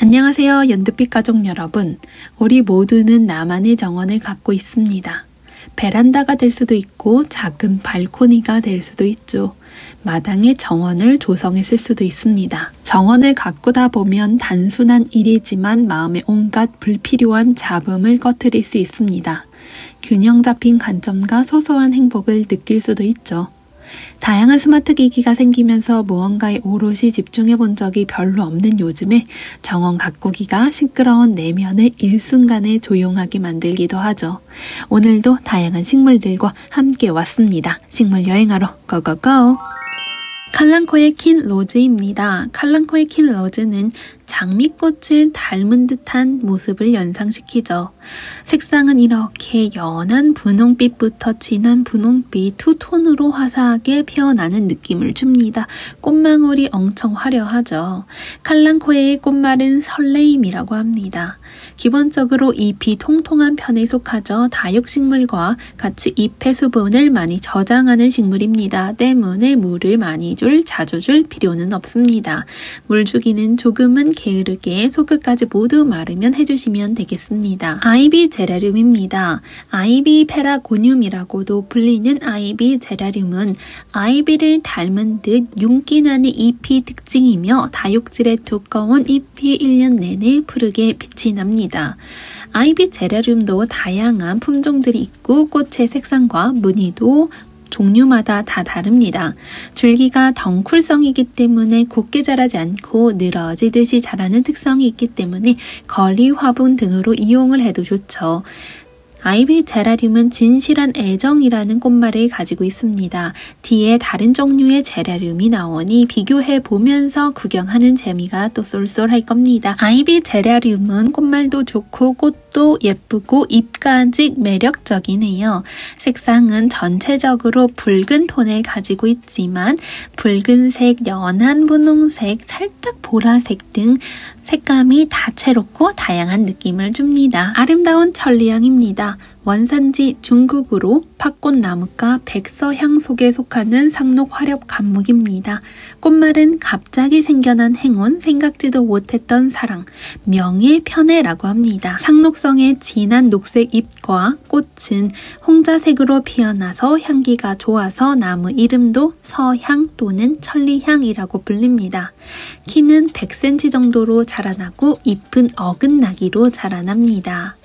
안녕하세요, 연두빛 가족 여러분. 우리 모두는 나만의 정원을 갖고 있습니다. 베란다가 될 수도 있고 작은 발코니가 될 수도 있죠. 마당에 정원을 조성했을 수도 있습니다. 정원을 가꾸다 보면 단순한 일이지만 마음에 온갖 불필요한 잡음을 꺼트릴 수 있습니다. 균형 잡힌 관점과 소소한 행복을 느낄 수도 있죠. 다양한 스마트 기기가 생기면서 무언가에 오롯이 집중해 본 적이 별로 없는 요즘에 정원 가꾸기가 시끄러운 내면을 일순간에 조용하게 만들기도 하죠. 오늘도 다양한 식물들과 함께 왔습니다. 식물 여행하러 고고고! 칼랑코의 킨 로즈입니다. 칼랑코의 킨 로즈는 장미꽃을 닮은 듯한 모습을 연상시키죠. 색상은 이렇게 연한 분홍빛부터 진한 분홍빛 투톤으로 화사하게 피어나는 느낌을 줍니다. 꽃망울이 엄청 화려하죠. 칼랑코의 꽃말은 설레임이라고 합니다. 기본적으로 잎이 통통한 편에 속하죠. 다육식물과 같이 잎의 수분을 많이 저장하는 식물입니다. 때문에 물을 많이 자주 줄 필요는 없습니다. 물 주기는 조금은 게으르게 속끝까지 모두 마르면 해주시면 되겠습니다. 아이비 제라늄입니다. 아이비 페라고늄이라고도 불리는 아이비 제라늄은 아이비를 닮은 듯 윤기 나는 잎이 특징이며 다육질의 두꺼운 잎이 1년 내내 푸르게 빛이 납니다. 아이비 제라늄도 다양한 품종들이 있고 꽃의 색상과 무늬도 종류마다 다 다릅니다. 줄기가 덩쿨성이기 때문에 곱게 자라지 않고 늘어지듯이 자라는 특성이 있기 때문에 거리, 화분 등으로 이용을 해도 좋죠. 아이비 제라늄은 진실한 애정이라는 꽃말을 가지고 있습니다. 뒤에 다른 종류의 제라늄이 나오니 비교해 보면서 구경하는 재미가 또 쏠쏠할 겁니다. 아이비 제라늄은 꽃말도 좋고 꽃도 예쁘고 잎까지 매력적이네요. 색상은 전체적으로 붉은 톤을 가지고 있지만 붉은색, 연한 분홍색, 살짝 보라색 등 색감이 다채롭고 다양한 느낌을 줍니다. 아름다운 천리향입니다. 원산지 중국으로 팥꽃나무과 백서향 속에 속하는 상록 화렵 감목입니다. 꽃말은 갑자기 생겨난 행운, 생각지도 못했던 사랑, 명예, 편애라고 합니다. 상록성의 진한 녹색 잎과 꽃은 홍자색으로 피어나서 향기가 좋아서 나무 이름도 서향 또는 천리향이라고 불립니다. 키는 100cm 정도로 자라나고 잎은 어긋나기로 자라납니다.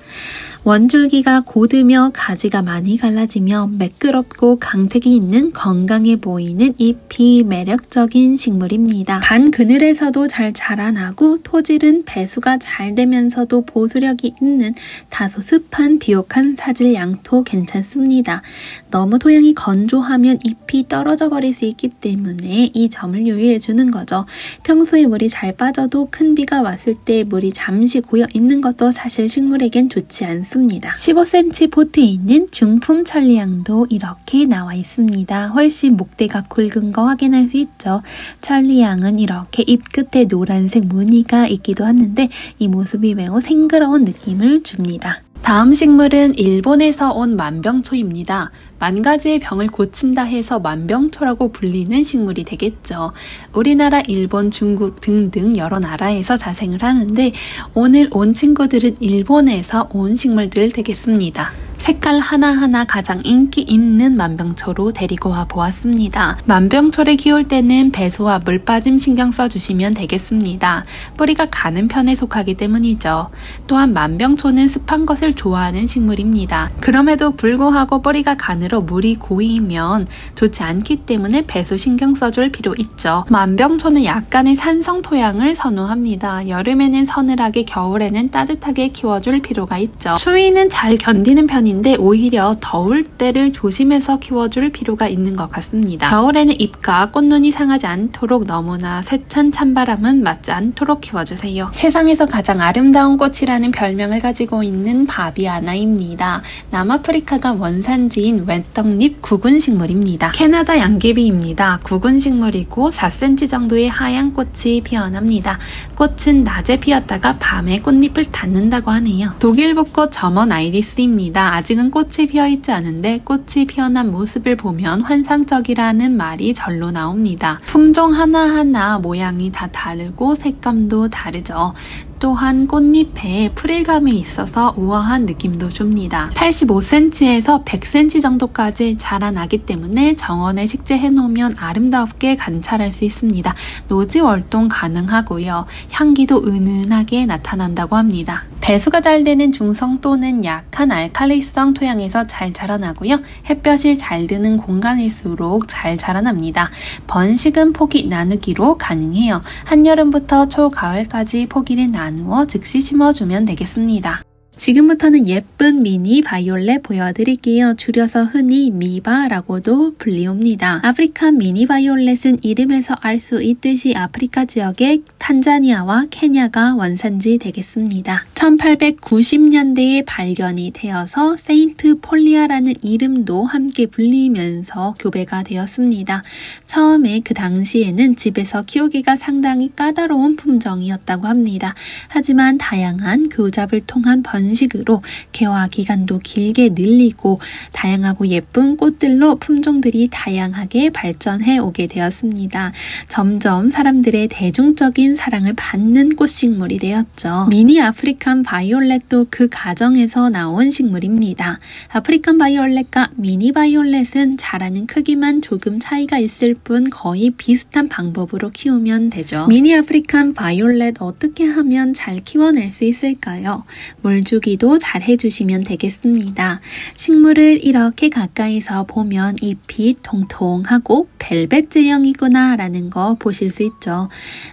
원줄기가 곧으며 가지가 많이 갈라지며 매끄럽고 강택이 있는 건강해 보이는 잎이 매력적인 식물입니다. 반그늘에서도 잘 자라나고 토질은 배수가 잘 되면서도 보수력이 있는 다소 습한 비옥한 사질 양토 괜찮습니다. 너무 토양이 건조하면 잎이 떨어져 버릴 수 있기 때문에 이 점을 유의해 주는 거죠. 평소에 물이 잘 빠져도 큰 비가 왔을 때 물이 잠시 고여 있는 것도 사실 식물에겐 좋지 않습니다. 15cm 포트에 있는 중품 천리향도 이렇게 나와 있습니다. 훨씬 목대가 굵은 거 확인할 수 있죠. 천리향은 이렇게 잎 끝에 노란색 무늬가 있기도 하는데 이 모습이 매우 생그러운 느낌을 줍니다. 다음 식물은 일본에서 온 만병초입니다. 만 가지의 병을 고친다 해서 만병초라고 불리는 식물이 되겠죠. 우리나라, 일본, 중국 등등 여러 나라에서 자생을 하는데 오늘 온 친구들은 일본에서 온 식물들 되겠습니다. 색깔 하나하나 가장 인기 있는 만병초로 데리고 와 보았습니다. 만병초를 키울 때는 배수와 물 빠짐 신경 써주시면 되겠습니다. 뿌리가 가는 편에 속하기 때문이죠. 또한 만병초는 습한 것을 좋아하는 식물입니다. 그럼에도 불구하고 뿌리가 가늘어 물이 고이면 좋지 않기 때문에 배수 신경 써줄 필요 있죠. 만병초는 약간의 산성 토양을 선호합니다. 여름에는 서늘하게, 겨울에는 따뜻하게 키워줄 필요가 있죠. 추위는 잘 견디는 편인데 오히려 더울 때를 조심해서 키워줄 필요가 있는 것 같습니다. 겨울에는 잎과 꽃눈이 상하지 않도록 너무나 세찬 찬바람은 맞지 않도록 키워주세요. 세상에서 가장 아름다운 꽃이라는 별명을 가지고 있는 바비아나입니다. 남아프리카가 원산지인 왼떡잎 구근식물입니다. 캐나다 양귀비입니다. 구근식물이고 4cm 정도의 하얀 꽃이 피어납니다. 꽃은 낮에 피었다가 밤에 꽃잎을 닫는다고 하네요. 독일벚꽃 점원 아이리스입니다. 아직은 꽃이 피어있지 않은데 꽃이 피어난 모습을 보면 환상적이라는 말이 절로 나옵니다. 품종 하나하나 모양이 다 다르고 색감도 다르죠. 또한 꽃잎에 프릴감이 있어서 우아한 느낌도 줍니다. 85cm에서 100cm 정도까지 자라나기 때문에 정원에 식재해 놓으면 아름답게 관찰할 수 있습니다. 노지 월동 가능하고요. 향기도 은은하게 나타난다고 합니다. 배수가 잘 되는 중성 또는 약한 알칼리성 토양에서 잘 자라나고요. 햇볕이 잘 드는 공간일수록 잘 자라납니다. 번식은 포기 나누기로 가능해요. 한여름부터 초가을까지 포기를 나누어 즉시 심어주면 되겠습니다. 지금부터는 예쁜 미니 바이올렛 보여드릴게요. 줄여서 흔히 미바라고도 불리웁니다. 아프리칸 미니 바이올렛은 이름에서 알 수 있듯이 아프리카 지역의 탄자니아와 케냐가 원산지 되겠습니다. 1890년대에 발견이 되어서 세인트 폴리아라는 이름도 함께 불리면서 교배가 되었습니다. 처음에 그 당시에는 집에서 키우기가 상당히 까다로운 품종이었다고 합니다. 하지만 다양한 교잡을 통한 번식으로 개화 기간도 길게 늘리고 다양하고 예쁜 꽃들로 품종들이 다양하게 발전해 오게 되었습니다. 점점 사람들의 대중적인 사랑을 받는 꽃식물이 되었죠. 미니 아프리칸 바이올렛도 그 과정에서 나온 식물입니다. 아프리칸 바이올렛과 미니 바이올렛은 자라는 크기만 조금 차이가 있을 뿐 거의 비슷한 방법으로 키우면 되죠. 미니 아프리칸 바이올렛 어떻게 하면 잘 키워낼 수 있을까요? 물주기도 잘 해주시면 되겠습니다. 식물을 이렇게 가까이서 보면 잎이 통통하고 벨벳 제형이구나 라는 거 보실 수 있죠.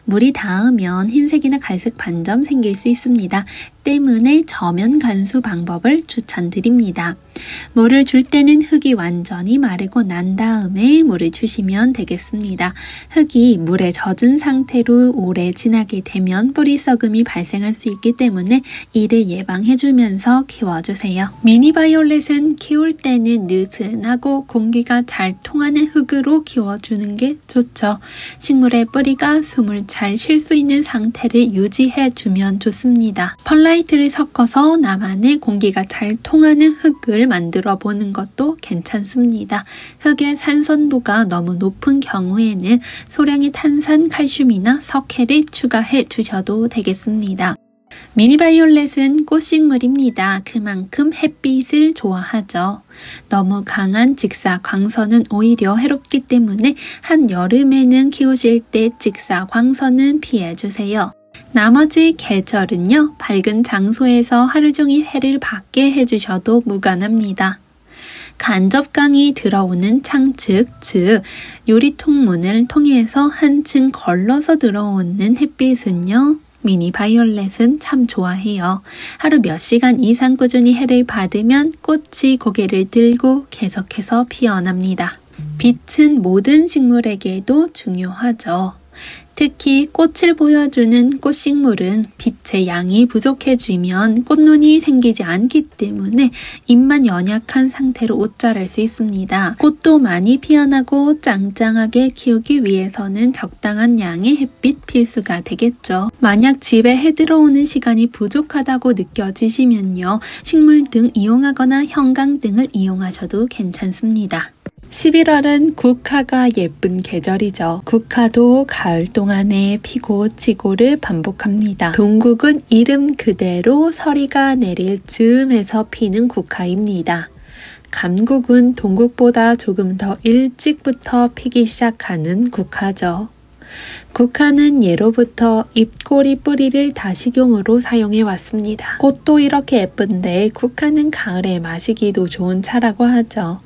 물이 닿으면 흰색이나 갈색 반점 생길 수 있습니다. 때문에 저면 관수 방법을 추천드립니다. 물을 줄 때는 흙이 완전히 마르고 난 다음에 물을 주시면 되겠습니다. 흙이 물에 젖은 상태로 오래 지나게 되면 뿌리 썩음이 발생할 수 있기 때문에 이를 예방해주면서 키워주세요. 미니 바이올렛은 키울 때는 느슨하고 공기가 잘 통하는 흙으로 키워주는 게 좋죠. 식물의 뿌리가 숨을 잘 쉴 수 있는 상태를 유지해주면 좋습니다. 펄라이트를 섞어서 나만의 공기가 잘 통하는 흙을 만들어 보는 것도 괜찮습니다. 흙의 산선도가 너무 높은 경우에는 소량의 탄산 칼슘이나 석회를 추가해 주셔도 되겠습니다. 미니 바이올렛은 꽃식물입니다. 그만큼 햇빛을 좋아하죠. 너무 강한 직사 광선은 오히려 해롭기 때문에 한여름에는 키우실 때 직사 광선은 피해주세요. 나머지 계절은요, 밝은 장소에서 하루 종일 해를 받게 해주셔도 무관합니다. 간접광이 들어오는 창측, 즉 유리통 문을 통해서 한층 걸러서 들어오는 햇빛은요, 미니 바이올렛은 참 좋아해요. 하루 몇 시간 이상 꾸준히 해를 받으면 꽃이 고개를 들고 계속해서 피어납니다. 빛은 모든 식물에게도 중요하죠. 특히 꽃을 보여주는 꽃식물은 빛의 양이 부족해지면 꽃눈이 생기지 않기 때문에 잎만 연약한 상태로 옷 자랄 수 있습니다. 꽃도 많이 피어나고 짱짱하게 키우기 위해서는 적당한 양의 햇빛 필수가 되겠죠. 만약 집에 해 들어오는 시간이 부족하다고 느껴지시면요, 식물등 이용하거나 형광등을 이용하셔도 괜찮습니다. 11월은 국화가 예쁜 계절이죠. 국화도 가을 동안에 피고 지고를 반복합니다. 동국은 이름 그대로 서리가 내릴 즈음에서 피는 국화입니다. 감국은 동국보다 조금 더 일찍부터 피기 시작하는 국화죠. 국화는 예로부터 잎꼬리 뿌리를 다식용으로 사용해 왔습니다. 꽃도 이렇게 예쁜데 국화는 가을에 마시기도 좋은 차라고 하죠.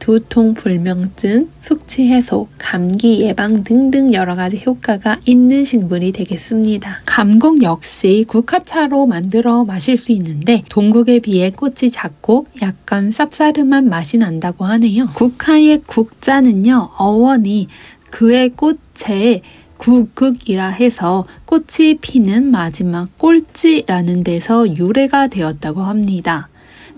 두통, 불면증, 숙취 해소, 감기 예방 등등 여러가지 효과가 있는 식물이 되겠습니다. 감국 역시 국화차로 만들어 마실 수 있는데 동국에 비해 꽃이 작고 약간 쌉싸름한 맛이 난다고 하네요. 국화의 국자는요, 어원이 그의 꽃에 구극이라 해서 꽃이 피는 마지막 꼴찌라는 데서 유래가 되었다고 합니다.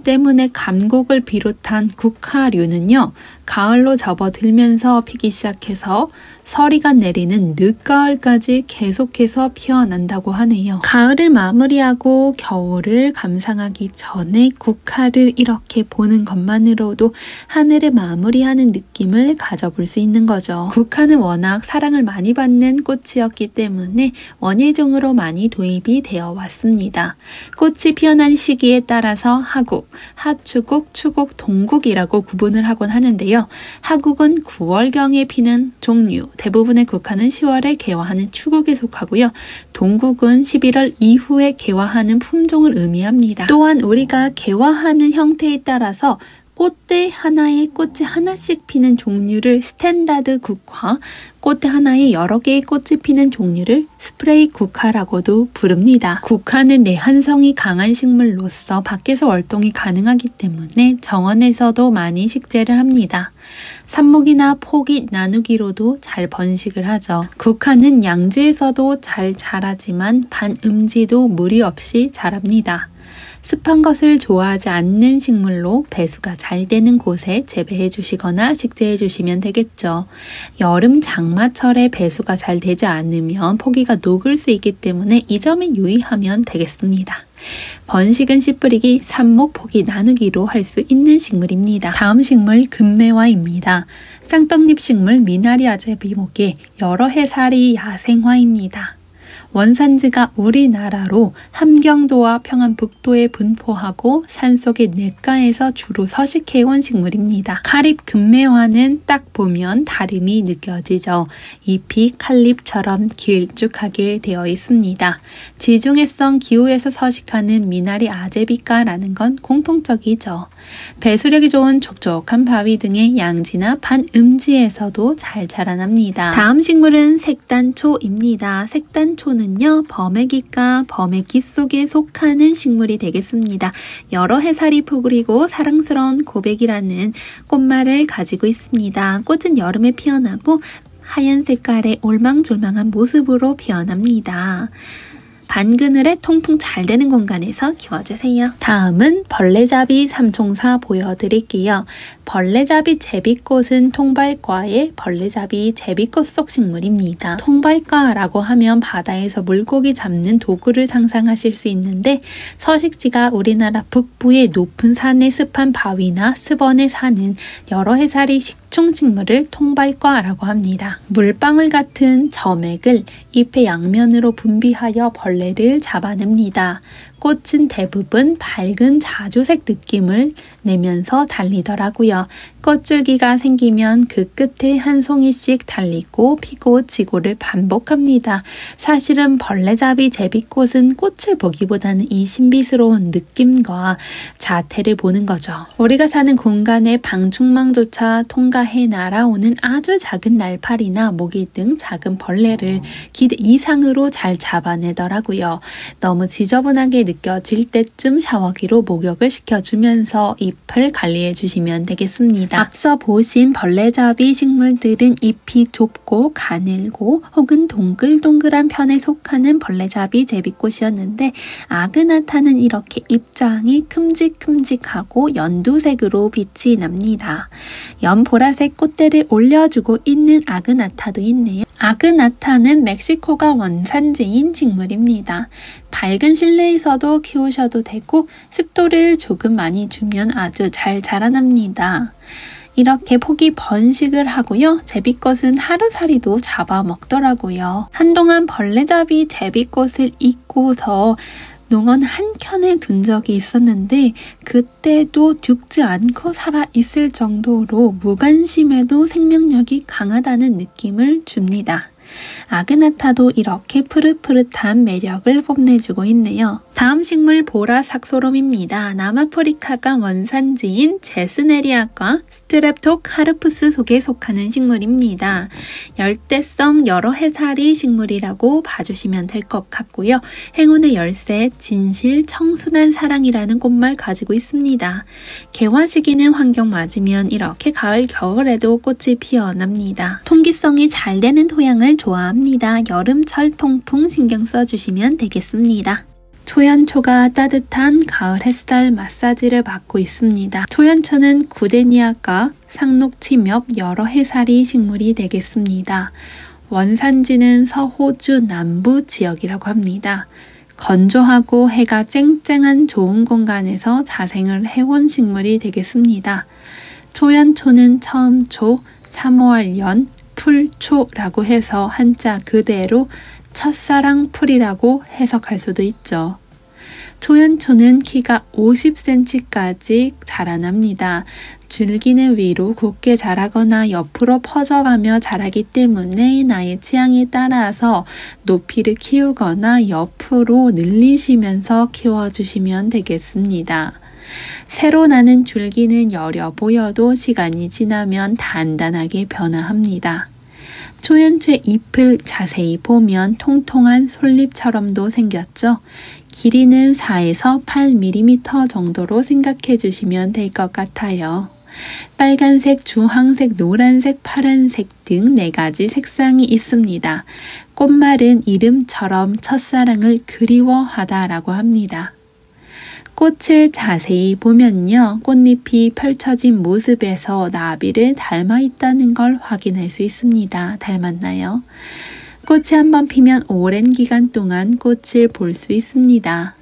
때문에 감국을 비롯한 국화류는요, 가을로 접어들면서 피기 시작해서 서리가 내리는 늦가을까지 계속해서 피어난다고 하네요. 가을을 마무리하고 겨울을 감상하기 전에 국화를 이렇게 보는 것만으로도 하늘을 마무리하는 느낌을 가져볼 수 있는 거죠. 국화는 워낙 사랑을 많이 받는 꽃이었기 때문에 원예종으로 많이 도입이 되어 왔습니다. 꽃이 피어난 시기에 따라서 하국, 하추국, 추국, 동국이라고 구분을 하곤 하는데요. 하국은 9월경에 피는 종류, 대부분의 국화는 10월에 개화하는 추국에 속하고요. 동국은 11월 이후에 개화하는 품종을 의미합니다. 또한 우리가 개화하는 형태에 따라서 꽃대 하나에 꽃이 하나씩 피는 종류를 스탠다드 국화, 꽃대 하나에 여러 개의 꽃이 피는 종류를 스프레이 국화라고도 부릅니다. 국화는 내한성이 강한 식물로서 밖에서 월동이 가능하기 때문에 정원에서도 많이 식재를 합니다. 삽목이나 포기 나누기로도 잘 번식을 하죠. 국화는 양지에서도 잘 자라지만 반음지도 무리 없이 자랍니다. 습한 것을 좋아하지 않는 식물로 배수가 잘 되는 곳에 재배해 주시거나 식재해 주시면 되겠죠. 여름 장마철에 배수가 잘 되지 않으면 포기가 녹을 수 있기 때문에 이 점에 유의하면 되겠습니다. 번식은 씨 뿌리기, 삽목, 포기 나누기로 할 수 있는 식물입니다. 다음 식물 금매화입니다. 쌍떡잎 식물 미나리 아제비목의 여러 해살이 야생화입니다. 원산지가 우리나라로 함경도와 평안북도에 분포하고 산속의 냇가에서 주로 서식해온 식물입니다. 카립 금매화는 딱 보면 다름이 느껴지죠. 잎이 칼립처럼 길쭉하게 되어 있습니다. 지중해성 기후에서 서식하는 미나리 아제비과라는 건 공통적이죠. 배수력이 좋은 촉촉한 바위 등의 양지나 반음지에서도 잘 자라납니다. 다음 식물은 색단초입니다. 색단초는 범애기과 범애기 속에 속하는 식물이 되겠습니다. 여러 해살이 포그리고 사랑스러운 고백이라는 꽃말을 가지고 있습니다. 꽃은 여름에 피어나고 하얀 색깔의 올망졸망한 모습으로 피어납니다. 반그늘에 통풍 잘 되는 공간에서 키워주세요. 다음은 벌레잡이 삼총사 보여드릴게요. 벌레잡이 제비꽃은 통발과의 벌레잡이 제비꽃 속 식물입니다. 통발과라고 하면 바다에서 물고기 잡는 도구를 상상하실 수 있는데 서식지가 우리나라 북부의 높은 산의 습한 바위나 습원에 사는 여러 해살이 식충식물을 통발과라고 합니다. 물방울 같은 점액을 잎의 양면으로 분비하여 벌레를 잡아냅니다. 꽃은 대부분 밝은 자주색 느낌을 내면서 달리더라고요. 꽃줄기가 생기면 그 끝에 한 송이씩 달리고 피고 지고를 반복합니다. 사실은 벌레잡이 제비꽃은 꽃을 보기보다는 이 신비스러운 느낌과 자태를 보는 거죠. 우리가 사는 공간의 방충망조차 통과해 날아오는 아주 작은 날파리나 모기 등 작은 벌레를 기대 이상으로 잘 잡아내더라고요. 너무 지저분하게 느껴질 때쯤 샤워기로 목욕을 시켜주면서 잎을 관리해 주시면 되겠습니다. 앞서 보신 벌레잡이 식물들은 잎이 좁고 가늘고 혹은 동글동글한 편에 속하는 벌레잡이 제비꽃이었는데 아그나타는 이렇게 잎장이 큼직큼직하고 연두색으로 빛이 납니다. 연보라색 꽃대를 올려주고 있는 아그나타도 있네요. 아그나타는 멕시코가 원산지인 식물입니다. 밝은 실내에서도 키우셔도 되고 습도를 조금 많이 주면 아주 잘 자라납니다. 이렇게 폭이 번식을 하고요. 제비꽃은 하루살이도 잡아먹더라고요. 한동안 벌레잡이 제비꽃을 잊고서 농원 한켠에 둔 적이 있었는데 그때도 죽지 않고 살아있을 정도로 무관심해도 생명력이 강하다는 느낌을 줍니다. 아그나타도 이렇게 푸릇푸릇한 매력을 뽐내주고 있네요. 다음 식물 보라삭소롬입니다. 남아프리카가 원산지인 제스네리아과 스트랩토카르푸스 속에 속하는 식물입니다. 열대성 여러 해살이 식물이라고 봐주시면 될 것 같고요. 행운의 열쇠, 진실, 청순한 사랑이라는 꽃말 가지고 있습니다. 개화 시기는 환경 맞으면 이렇게 가을, 겨울에도 꽃이 피어납니다. 통기성이 잘 되는 토양을 좋아합니다. 여름철 통풍 신경 써주시면 되겠습니다. 초연초가 따뜻한 가을 햇살 마사지를 받고 있습니다. 초연초는 구데니아과, 상록치 엽 여러 해살이 식물이 되겠습니다. 원산지는 서호주 남부 지역이라고 합니다. 건조하고 해가 쨍쨍한 좋은 공간에서 자생을 해온 식물이 되겠습니다. 초연초는 처음초, 3월연, 풀초라고 해서 한자 그대로 첫사랑 풀이라고 해석할 수도 있죠. 초연초는 키가 50cm까지 자라납니다. 줄기는 위로 곱게 자라거나 옆으로 퍼져가며 자라기 때문에 나의 취향에 따라서 높이를 키우거나 옆으로 늘리시면서 키워주시면 되겠습니다. 새로 나는 줄기는 여려 보여도 시간이 지나면 단단하게 변화합니다. 초연초의 잎을 자세히 보면 통통한 솔잎처럼도 생겼죠. 길이는 4에서 8mm 정도로 생각해 주시면 될 것 같아요. 빨간색, 주황색, 노란색, 파란색 등 4가지 색상이 있습니다. 꽃말은 이름처럼 첫사랑을 그리워하다라고 합니다. 꽃을 자세히 보면요. 꽃잎이 펼쳐진 모습에서 나비를 닮아 있다는 걸 확인할 수 있습니다. 닮았나요? 꽃이 한번 피면 오랜 기간 동안 꽃을 볼 수 있습니다.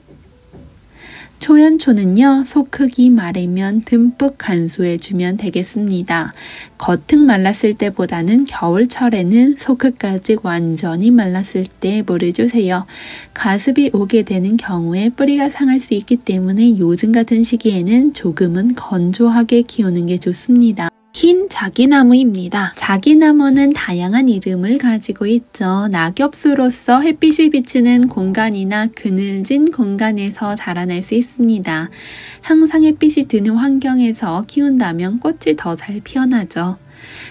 초연초는요. 속 크기 마르면 듬뿍 간수해주면 되겠습니다. 겉흙 말랐을 때보다는 겨울철에는 속흙까지 완전히 말랐을 때 물을 주세요. 가습이 오게 되는 경우에 뿌리가 상할 수 있기 때문에 요즘 같은 시기에는 조금은 건조하게 키우는 게 좋습니다. 흰 자기나무입니다. 자기나무는 다양한 이름을 가지고 있죠. 낙엽수로서 햇빛이 비치는 공간이나 그늘진 공간에서 자라날 수 있습니다. 항상 햇빛이 드는 환경에서 키운다면 꽃이 더 잘 피어나죠.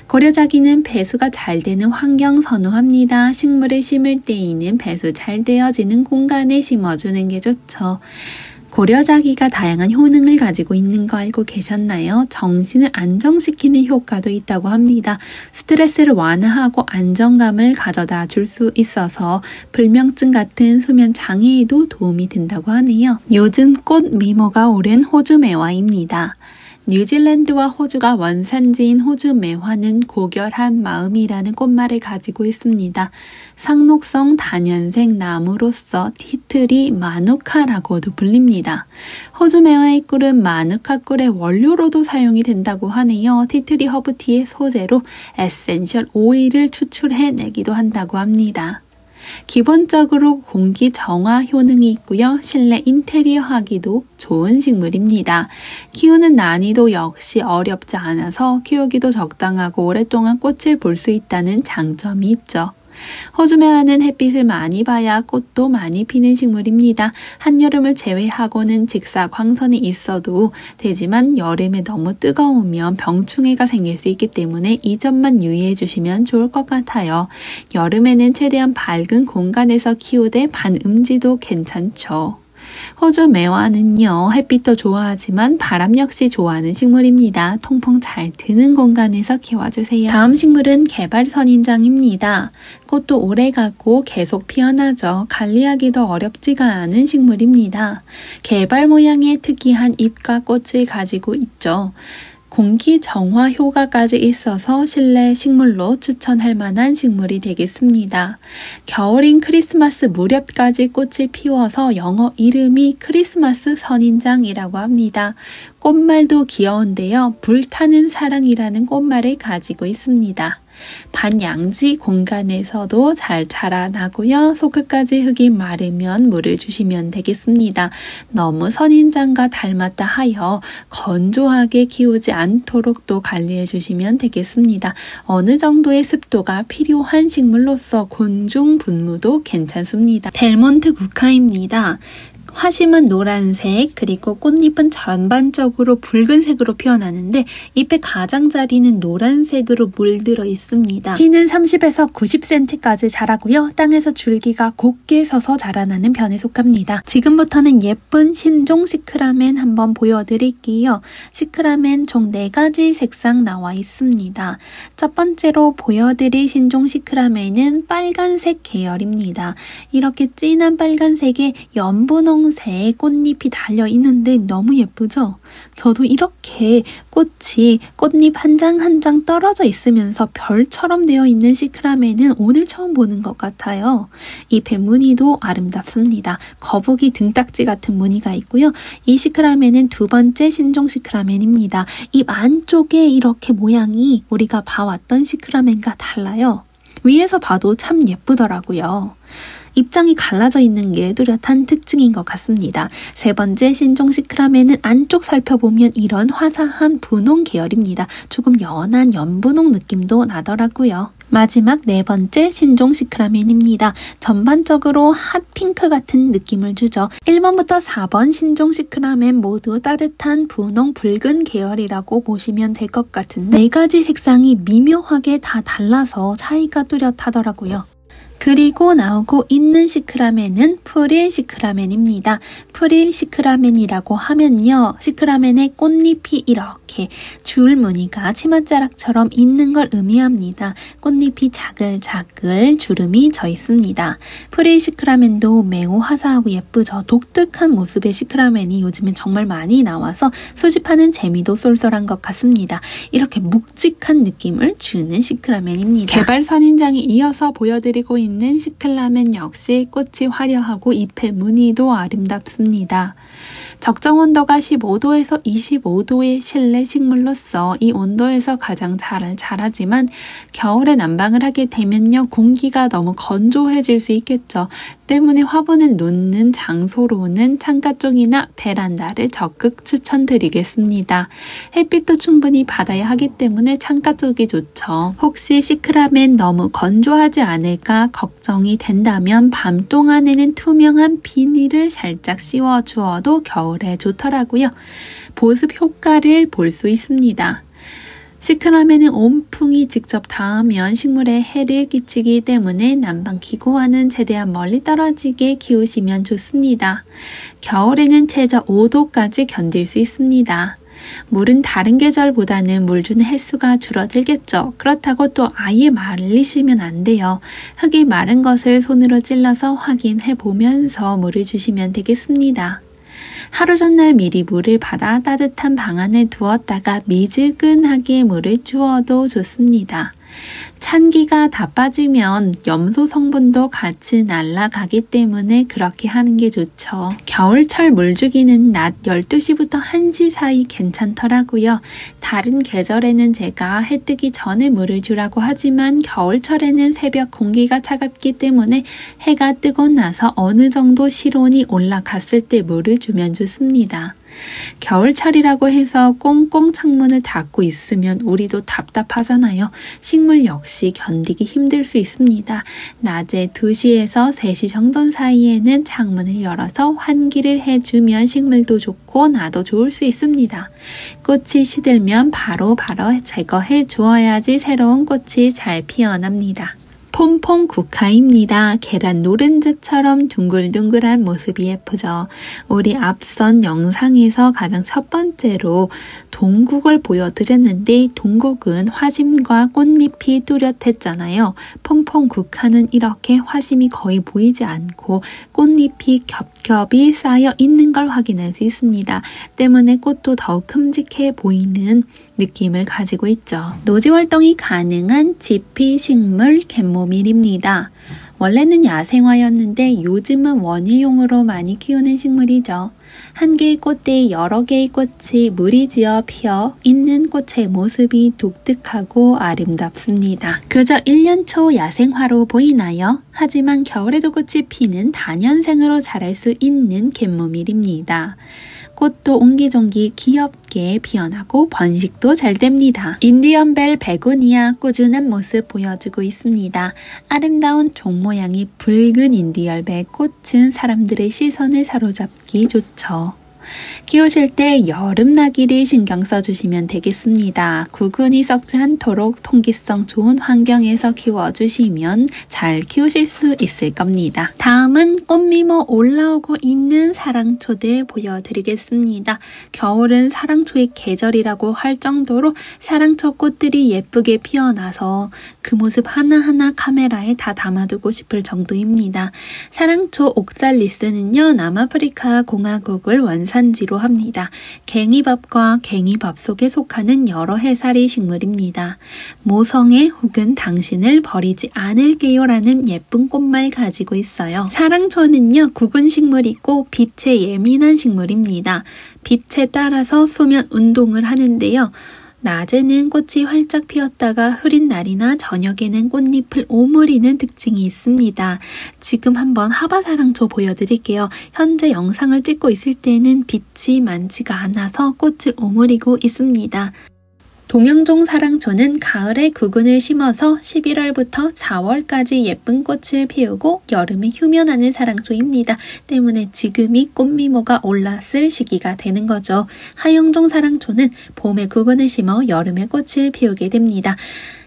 고려자기는 배수가 잘 되는 환경 선호합니다. 식물을 심을 때에는 배수 잘 되어지는 공간에 심어주는 게 좋죠. 고려자기가 다양한 효능을 가지고 있는 거 알고 계셨나요? 정신을 안정시키는 효과도 있다고 합니다. 스트레스를 완화하고 안정감을 가져다 줄 수 있어서 불면증 같은 수면 장애에도 도움이 된다고 하네요. 요즘 꽃 미모가 오른 호주 매화입니다. 뉴질랜드와 호주가 원산지인 호주 매화는 고결한 마음이라는 꽃말을 가지고 있습니다. 상록성 다년생 나무로서 티틀이 마누카라고도 불립니다. 호주 매화의 꿀은 마누카 꿀의 원료로도 사용이 된다고 하네요. 티트리 허브티의 소재로 에센셜 오일을 추출해내기도 한다고 합니다. 기본적으로 공기 정화 효능이 있고요. 실내 인테리어 하기도 좋은 식물입니다. 키우는 난이도 역시 어렵지 않아서 키우기도 적당하고 오랫동안 꽃을 볼 수 있다는 장점이 있죠. 호주 매화는 햇빛을 많이 봐야 꽃도 많이 피는 식물입니다. 한여름을 제외하고는 직사광선이 있어도 되지만 여름에 너무 뜨거우면 병충해가 생길 수 있기 때문에 이 점만 유의해 주시면 좋을 것 같아요. 여름에는 최대한 밝은 공간에서 키우되 반음지도 괜찮죠. 호주 매화는요. 햇빛도 좋아하지만 바람 역시 좋아하는 식물입니다. 통풍 잘 드는 공간에서 키워주세요. 다음 식물은 개발선인장입니다. 꽃도 오래가고 계속 피어나죠. 관리하기도 어렵지가 않은 식물입니다. 개발 모양의 특이한 잎과 꽃을 가지고 있죠. 공기 정화 효과까지 있어서 실내 식물로 추천할 만한 식물이 되겠습니다. 겨울인 크리스마스 무렵까지 꽃을 피워서 영어 이름이 크리스마스 선인장이라고 합니다. 꽃말도 귀여운데요. 불타는 사랑이라는 꽃말을 가지고 있습니다. 반양지 공간에서도 잘 자라나고요. 속끝까지 흙이 마르면 물을 주시면 되겠습니다. 너무 선인장과 닮았다 하여 건조하게 키우지 않도록 또 관리해 주시면 되겠습니다. 어느 정도의 습도가 필요한 식물로서 곤충 분무도 괜찮습니다. 델몬트 구카입니다. 화심은 노란색, 그리고 꽃잎은 전반적으로 붉은색으로 피어나는데 잎의 가장자리는 노란색으로 물들어 있습니다. 키는 30에서 90cm까지 자라고요. 땅에서 줄기가 곱게 서서 자라나는 편에 속합니다. 지금부터는 예쁜 신종 시크라멘 한번 보여드릴게요. 시크라멘 총 4가지 색상 나와 있습니다. 첫 번째로 보여드릴 신종 시크라멘은 빨간색 계열입니다. 이렇게 진한 빨간색에 연분 분홍색 꽃잎이 달려 있는데 너무 예쁘죠? 저도 이렇게 꽃잎 한 장 한 장 떨어져 있으면서 별처럼 되어 있는 시크라멘은 오늘 처음 보는 것 같아요. 잎의 무늬도 아름답습니다. 거북이 등딱지 같은 무늬가 있고요. 이 시크라멘은 두 번째 신종 시크라멘입니다. 잎 안쪽에 이렇게 모양이 우리가 봐왔던 시크라멘과 달라요. 위에서 봐도 참 예쁘더라고요. 입장이 갈라져 있는 게 뚜렷한 특징인 것 같습니다. 세 번째 신종 시크라멘은 안쪽 살펴보면 이런 화사한 분홍 계열입니다. 조금 연한 연분홍 느낌도 나더라고요. 마지막 네 번째 신종 시크라멘입니다. 전반적으로 핫핑크 같은 느낌을 주죠. 1번부터 4번 신종 시크라멘 모두 따뜻한 분홍 붉은 계열이라고 보시면 될 것 같은데 네 가지 색상이 미묘하게 다 달라서 차이가 뚜렷하더라고요. 그리고 나오고 있는 시크라멘은 프릴 시크라멘입니다. 프릴 시크라멘이라고 하면요. 시크라멘의 꽃잎이 이렇게 줄 무늬가 치맛자락처럼 있는 걸 의미합니다. 꽃잎이 자글자글 주름이 져 있습니다. 프릴 시크라멘도 매우 화사하고 예쁘죠. 독특한 모습의 시크라멘이 요즘엔 정말 많이 나와서 수집하는 재미도 쏠쏠한 것 같습니다. 이렇게 묵직한 느낌을 주는 시크라멘입니다. 개발 선인장이 이어서 보여드리고 있는 시크라멘 역시 꽃이 화려하고 잎의 무늬도 아름답습니다. 적정 온도가 15도에서 25도의 실내 식물로서 이 온도에서 가장 잘 자라지만 겨울에 난방을 하게 되면요 공기가 너무 건조해질 수 있겠죠. 때문에 화분을 놓는 장소로는 창가 쪽이나 베란다를 적극 추천드리겠습니다. 햇빛도 충분히 받아야 하기 때문에 창가 쪽이 좋죠. 혹시 시크라멘 너무 건조하지 않을까 걱정이 된다면 밤 동안에는 투명한 비닐을 살짝 씌워 주어도 겨울에 좋더라고요. 보습 효과를 볼 수 있습니다. 시크라멘은 온풍이 직접 닿으면 식물에 해를 끼치기 때문에 난방기구와는 최대한 멀리 떨어지게 키우시면 좋습니다. 겨울에는 최저 5도까지 견딜 수 있습니다. 물은 다른 계절보다는 물 주는 횟수가 줄어들겠죠. 그렇다고 또 아예 말리시면 안 돼요. 흙이 마른 것을 손으로 찔러서 확인해 보면서 물을 주시면 되겠습니다. 하루 전날 미리 물을 받아 따뜻한 방 안에 두었다가 미지근하게 물을 주어도 좋습니다. 찬기가 다 빠지면 염소 성분도 같이 날아가기 때문에 그렇게 하는 게 좋죠. 겨울철 물주기는 낮 12시부터 1시 사이 괜찮더라고요. 다른 계절에는 제가 해 뜨기 전에 물을 주라고 하지만 겨울철에는 새벽 공기가 차갑기 때문에 해가 뜨고 나서 어느 정도 실온이 올라갔을 때 물을 주면 좋습니다. 겨울철이라고 해서 꽁꽁 창문을 닫고 있으면 우리도 답답하잖아요. 식물 역시 견디기 힘들 수 있습니다. 낮에 2시에서 3시 정도 사이에는 창문을 열어서 환기를 해주면 식물도 좋고 나도 좋을 수 있습니다. 꽃이 시들면 바로 제거해 주어야지 새로운 꽃이 잘 피어납니다. 폼폼 국화입니다. 계란 노른자처럼 둥글둥글한 모습이 예쁘죠. 우리 앞선 영상에서 가장 첫 번째로 동국을 보여드렸는데 동국은 화심과 꽃잎이 뚜렷했잖아요. 폼폼 국화는 이렇게 화심이 거의 보이지 않고 꽃잎이 겹겹이 쌓여 있는 걸 확인할 수 있습니다. 때문에 꽃도 더욱 큼직해 보이는 느낌을 가지고 있죠. 노지 활동이 가능한 지피식물 갯모밀입니다. 원래는 야생화였는데 요즘은 원예용으로 많이 키우는 식물이죠. 한 개의 꽃대에 여러 개의 꽃이 무리지어 피어 있는 꽃의 모습이 독특하고 아름답습니다. 그저 1년 초 야생화로 보이나요? 하지만 겨울에도 꽃이 피는 다년생으로 자랄 수 있는 갯모밀입니다. 꽃도 옹기종기 귀엽게 피어나고 번식도 잘 됩니다. 인디언벨 베고니아 꾸준한 모습 보여주고 있습니다. 아름다운 종 모양의 붉은 인디언벨 꽃은 사람들의 시선을 사로잡기 좋죠. 키우실 때 여름 나기를 신경 써주시면 되겠습니다. 구근이 썩지 않도록 통기성 좋은 환경에서 키워주시면 잘 키우실 수 있을 겁니다. 다음은 꽃미모 올라오고 있는 사랑초들 보여드리겠습니다. 겨울은 사랑초의 계절이라고 할 정도로 사랑초 꽃들이 예쁘게 피어나서 그 모습 하나하나 카메라에 다 담아두고 싶을 정도입니다. 사랑초 옥살리스는요, 남아프리카 공화국을 원산지로 합니다. 갱이밥과 갱이밥 속에 속하는 여러 해살이 식물입니다. 모성애 혹은 당신을 버리지 않을게요 라는 예쁜 꽃말 가지고 있어요. 사랑초는요, 구근 식물이고 빛에 예민한 식물입니다. 빛에 따라서 수면 운동을 하는데요. 낮에는 꽃이 활짝 피었다가 흐린 날이나 저녁에는 꽃잎을 오므리는 특징이 있습니다. 지금 한번 하바사랑초 보여드릴게요. 현재 영상을 찍고 있을 때는 빛이 많지가 않아서 꽃을 오므리고 있습니다. 동양종 사랑초는 가을에 구근을 심어서 11월부터 4월까지 예쁜 꽃을 피우고 여름에 휴면하는 사랑초입니다. 때문에 지금이 꽃미모가 올랐을 시기가 되는 거죠. 하영종 사랑초는 봄에 구근을 심어 여름에 꽃을 피우게 됩니다.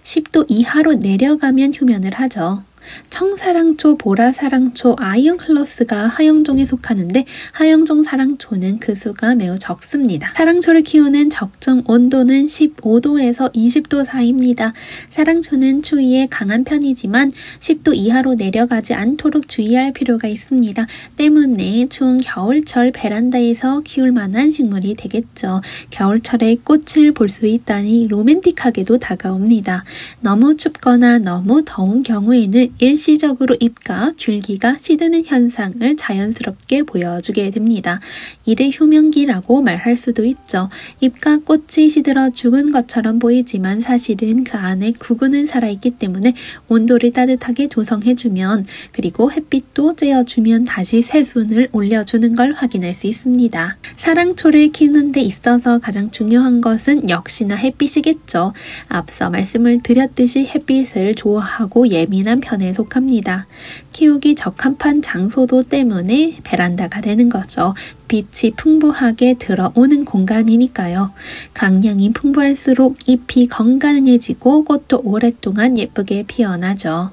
10도 이하로 내려가면 휴면을 하죠. 청사랑초, 보라사랑초, 아이언클로스가 하영종에 속하는데 하영종 사랑초는 그 수가 매우 적습니다. 사랑초를 키우는 적정 온도는 15도에서 20도 사이입니다. 사랑초는 추위에 강한 편이지만 10도 이하로 내려가지 않도록 주의할 필요가 있습니다. 때문에 추운 겨울철 베란다에서 키울 만한 식물이 되겠죠. 겨울철에 꽃을 볼 수 있다니 로맨틱하게도 다가옵니다. 너무 춥거나 너무 더운 경우에는 일시적으로 잎과 줄기가 시드는 현상을 자연스럽게 보여주게 됩니다. 이를 휴면기라고 말할 수도 있죠. 잎과 꽃이 시들어 죽은 것처럼 보이지만 사실은 그 안에 구근은 살아있기 때문에 온도를 따뜻하게 조성해주면, 그리고 햇빛도 쬐어주면 다시 새순을 올려주는 걸 확인할 수 있습니다. 사랑초를 키우는 데 있어서 가장 중요한 것은 역시나 햇빛이겠죠. 앞서 말씀을 드렸듯이 햇빛을 좋아하고 예민한 편에 속합니다. 키우기 적합한 장소도 때문에 베란다가 되는 거죠. 빛이 풍부하게 들어오는 공간이니까요. 강량이 풍부할수록 잎이 건강해지고 꽃도 오랫동안 예쁘게 피어나죠.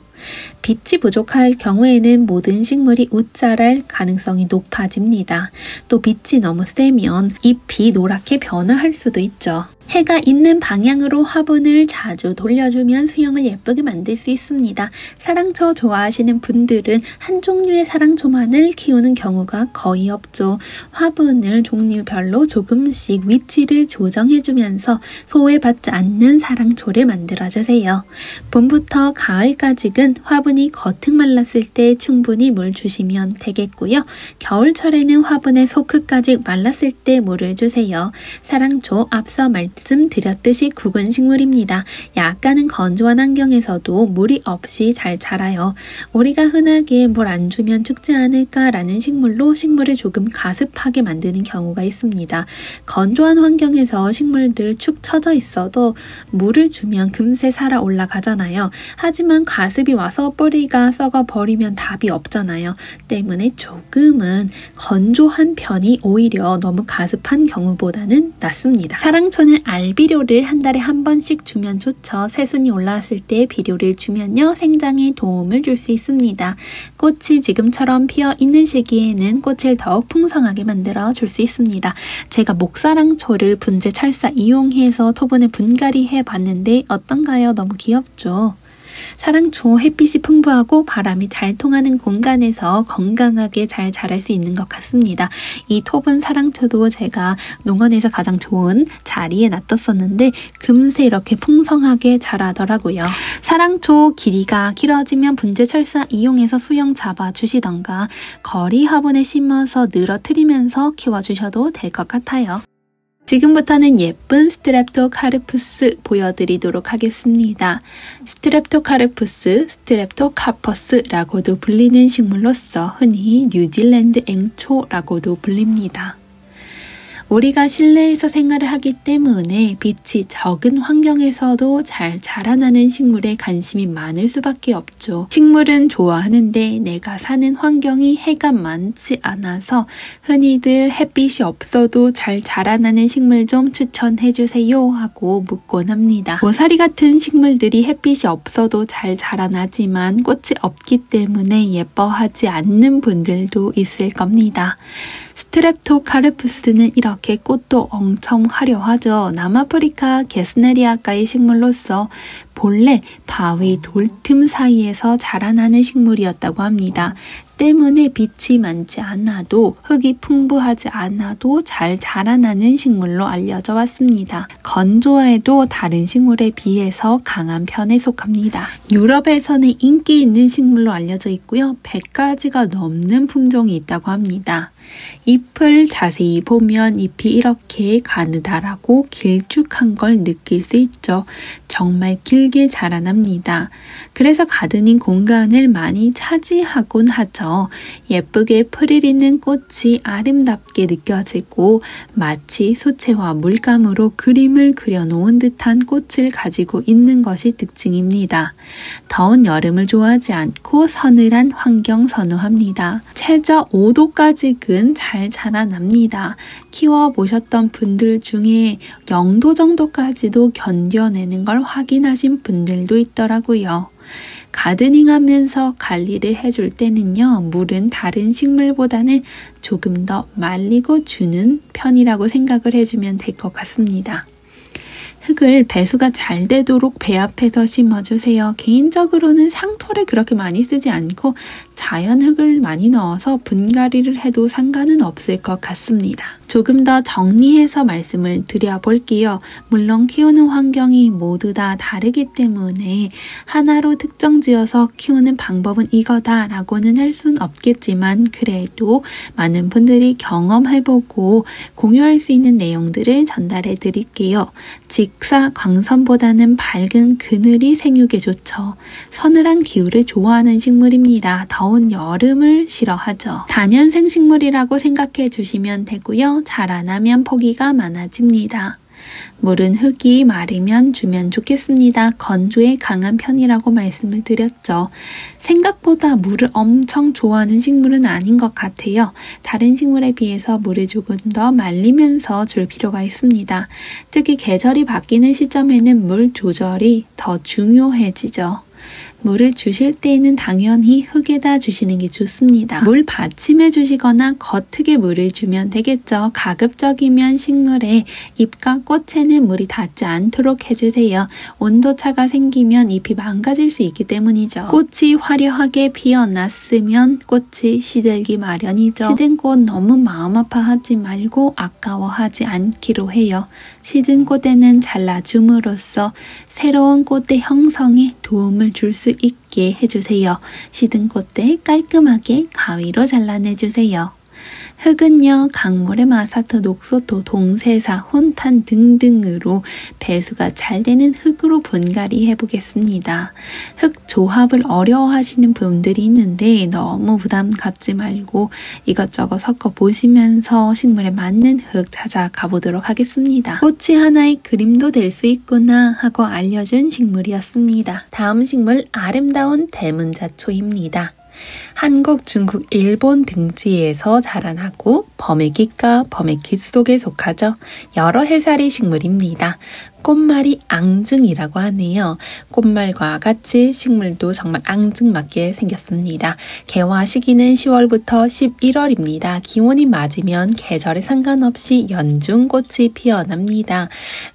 빛이 부족할 경우에는 모든 식물이 웃자랄 가능성이 높아집니다. 또 빛이 너무 세면 잎이 노랗게 변화할 수도 있죠. 해가 있는 방향으로 화분을 자주 돌려주면 수영을 예쁘게 만들 수 있습니다. 사랑초 좋아하시는 분들은 한 종류의 사랑초만을 키우는 경우가 거의 없죠. 화분을 종류별로 조금씩 위치를 조정해주면서 소외받지 않는 사랑초를 만들어주세요. 봄부터 가을까지는 화분이 거뜬 말랐을 때 충분히 물 주시면 되겠고요. 겨울철에는 화분의 소크까지 말랐을 때 물을 주세요. 사랑초 앞서 말씀드렸듯이 구근 식물입니다. 약간은 건조한 환경에서도 물이 없이 잘 자라요. 우리가 흔하게 물 안 주면 죽지 않을까라는 식물로 식물을 조금 가습하게 만드는 경우가 있습니다. 건조한 환경에서 식물들 축 처져 있어도 물을 주면 금세 살아 올라가잖아요. 하지만 가습이 와서 뿌리가 썩어 버리면 답이 없잖아요. 때문에 조금은 건조한 편이 오히려 너무 가습한 경우보다는 낫습니다. 사랑초는 알비료를 한 달에 한 번씩 주면 좋죠. 새순이 올라왔을 때 비료를 주면요, 생장에 도움을 줄 수 있습니다. 꽃이 지금처럼 피어 있는 시기에는 꽃을 더욱 풍성하게 만들어 줄 수 있습니다. 제가 목사랑초를 분재 찰사 이용해서 토분에 분갈이 해봤는데 어떤가요? 너무 귀엽죠? 사랑초 햇빛이 풍부하고 바람이 잘 통하는 공간에서 건강하게 잘 자랄 수 있는 것 같습니다. 이 톱은 사랑초도 제가 농원에서 가장 좋은 자리에 놔뒀었는데 금세 이렇게 풍성하게 자라더라고요. 사랑초 길이가 길어지면 분재철사 이용해서 수영 잡아주시던가 거리 화분에 심어서 늘어뜨리면서 키워주셔도 될 것 같아요. 지금부터는 예쁜 스트랩토카르푸스 보여드리도록 하겠습니다. 스트랩토카르푸스, 스트랩토카퍼스라고도 불리는 식물로서 흔히 뉴질랜드 앵초라고도 불립니다. 우리가 실내에서 생활을 하기 때문에 빛이 적은 환경에서도 잘 자라나는 식물에 관심이 많을 수밖에 없죠. 식물은 좋아하는데 내가 사는 환경이 해가 많지 않아서 흔히들 햇빛이 없어도 잘 자라나는 식물 좀 추천해 주세요 하고 묻곤 합니다. 고사리 같은 식물들이 햇빛이 없어도 잘 자라나지만 꽃이 없기 때문에 예뻐하지 않는 분들도 있을 겁니다. 스트랩토카르푸스는 이렇게 꽃도 엄청 화려하죠. 남아프리카 게스네리아과의 식물로서 본래 바위 돌틈 사이에서 자라나는 식물이었다고 합니다. 때문에 빛이 많지 않아도 흙이 풍부하지 않아도 잘 자라나는 식물로 알려져 왔습니다. 건조해도 다른 식물에 비해서 강한 편에 속합니다. 유럽에서는 인기 있는 식물로 알려져 있고요. 100가지가 넘는 품종이 있다고 합니다. 잎을 자세히 보면 잎이 이렇게 가느다랗고 길쭉한 걸 느낄 수 있죠. 정말 길게 자라납니다. 그래서 가드닝 공간을 많이 차지하곤 하죠. 예쁘게 풀을 잇는 꽃이 아름답게 느껴지고 마치 수채화 물감으로 그림을 그려놓은 듯한 꽃을 가지고 있는 것이 특징입니다. 더운 여름을 좋아하지 않고 서늘한 환경 선호합니다. 최저 5도까지는 잘 자라납니다. 키워보셨던 분들 중에 0도 정도까지도 견뎌내는 걸 확인하신 분들도 있더라고요. 가드닝 하면서 관리를 해줄 때는요, 물은 다른 식물보다는 조금 더 말리고 주는 편이라고 생각을 해주면 될 것 같습니다. 흙을 배수가 잘 되도록 배 앞에서 심어주세요. 개인적으로는 상토를 그렇게 많이 쓰지 않고 자연 흙을 많이 넣어서 분갈이를 해도 상관은 없을 것 같습니다. 조금 더 정리해서 말씀을 드려볼게요. 물론 키우는 환경이 모두 다 다르기 때문에 하나로 특정 지어서 키우는 방법은 이거다 라고는 할 순 없겠지만 그래도 많은 분들이 경험해보고 공유할 수 있는 내용들을 전달해 드릴게요. 직사 광선보다는 밝은 그늘이 생육에 좋죠. 서늘한 기후를 좋아하는 식물입니다. 더운 여름을 싫어하죠. 다년생 식물이라고 생각해 주시면 되고요. 자라나면 포기가 많아집니다. 물은 흙이 마르면 주면 좋겠습니다. 건조에 강한 편이라고 말씀을 드렸죠. 생각보다 물을 엄청 좋아하는 식물은 아닌 것 같아요. 다른 식물에 비해서 물을 조금 더 말리면서 줄 필요가 있습니다. 특히 계절이 바뀌는 시점에는 물 조절이 더 중요해지죠. 물을 주실 때에는 당연히 흙에다 주시는 게 좋습니다. 물 받침해 주시거나 겉흙에 물을 주면 되겠죠. 가급적이면 식물에 잎과 꽃에는 물이 닿지 않도록 해주세요. 온도차가 생기면 잎이 망가질 수 있기 때문이죠. 꽃이 화려하게 피어났으면 꽃이 시들기 마련이죠. 시든 꽃 너무 마음 아파하지 말고 아까워하지 않기로 해요. 시든 꽃에는 잘라줌으로써 새로운 꽃의 형성에 도움을 줄 수 있게 해주세요. 시든 꽃대 깔끔하게 가위로 잘라내주세요. 흙은요, 강물의 마사토, 녹소토, 동세사, 혼탄 등등으로 배수가 잘 되는 흙으로 분갈이 해보겠습니다. 흙 조합을 어려워하시는 분들이 있는데 너무 부담 갖지 말고 이것저것 섞어 보시면서 식물에 맞는 흙 찾아가 보도록 하겠습니다. 꽃이 하나의 그림도 될 수 있구나 하고 알려준 식물이었습니다. 다음 식물 아름다운 대문자초입니다. 한국, 중국, 일본 등지에서 자라나고 범에깃과 범에깃 속에 속하죠. 여러 해살이 식물입니다. 꽃말이 앙증이라고 하네요. 꽃말과 같이 식물도 정말 앙증맞게 생겼습니다. 개화 시기는 10월부터 11월입니다. 기온이 맞으면 계절에 상관없이 연중 꽃이 피어납니다.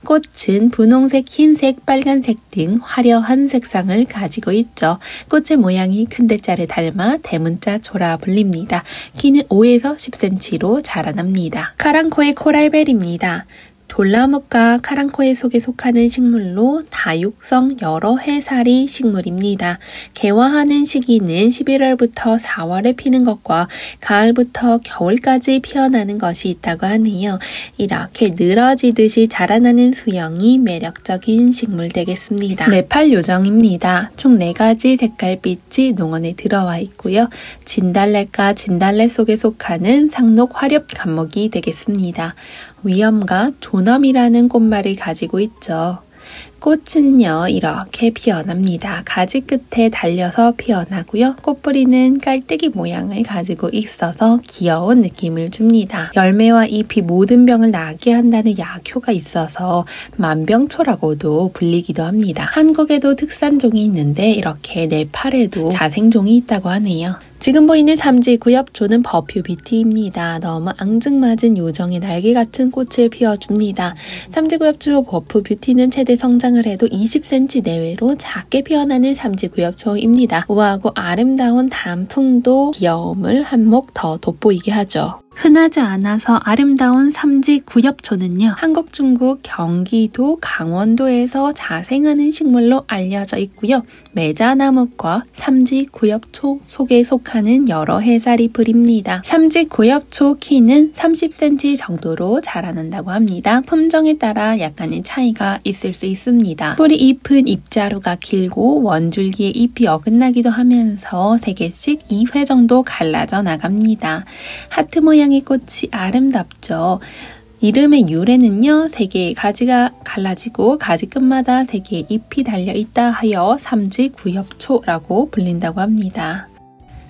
꽃은 분홍색, 흰색, 빨간색 등 화려한 색상을 가지고 있죠. 꽃의 모양이 큰 대자를 닮아 대문자초라 불립니다. 키는 5에서 10cm로 자라납니다. 카랑코의 코랄벨입니다. 돌나무과 카랑코에 속에 속하는 식물로 다육성 여러 해살이 식물입니다. 개화하는 시기는 11월부터 4월에 피는 것과 가을부터 겨울까지 피어나는 것이 있다고 하네요. 이렇게 늘어지듯이 자라나는 수영이 매력적인 식물 되겠습니다. 네팔 요정입니다. 총 4가지 색깔빛이 농원에 들어와 있고요. 진달래과 진달래 속에 속하는 상록 화렵 감목이 되겠습니다. 위엄과 존엄이라는 꽃말을 가지고 있죠. 꽃은요 이렇게 피어납니다. 가지 끝에 달려서 피어나고요. 꽃뿌리는 깔때기 모양을 가지고 있어서 귀여운 느낌을 줍니다. 열매와 잎이 모든 병을 나게 한다는 약효가 있어서 만병초라고도 불리기도 합니다. 한국에도 특산종이 있는데 이렇게 네팔에도 자생종이 있다고 하네요. 지금 보이는 삼지구엽초는 버프뷰티입니다. 너무 앙증맞은 요정의 날개 같은 꽃을 피워줍니다. 삼지구엽초 버프뷰티는 최대 성장을 해도 20cm 내외로 작게 피어나는 삼지구엽초입니다. 우아하고 아름다운 단풍도 귀여움을 한몫 더 돋보이게 하죠. 흔하지 않아서 아름다운 삼지구엽초는요. 한국, 중국, 경기도, 강원도에서 자생하는 식물로 알려져 있고요. 매자나무과 삼지구엽초 속에 속하는 여러 해살이 뿌립니다. 삼지구엽초 키는 30cm 정도로 자라난다고 합니다. 품종에 따라 약간의 차이가 있을 수 있습니다. 뿌리 잎은 잎자루가 길고 원줄기의 잎이 어긋나기도 하면서 3개씩 2회 정도 갈라져 나갑니다. 하트 모양의 꽃이 아름답죠. 이름의 유래는요. 3개의 가지가 갈라지고 가지 끝마다 3개의 잎이 달려있다 하여 삼지구엽초라고 불린다고 합니다.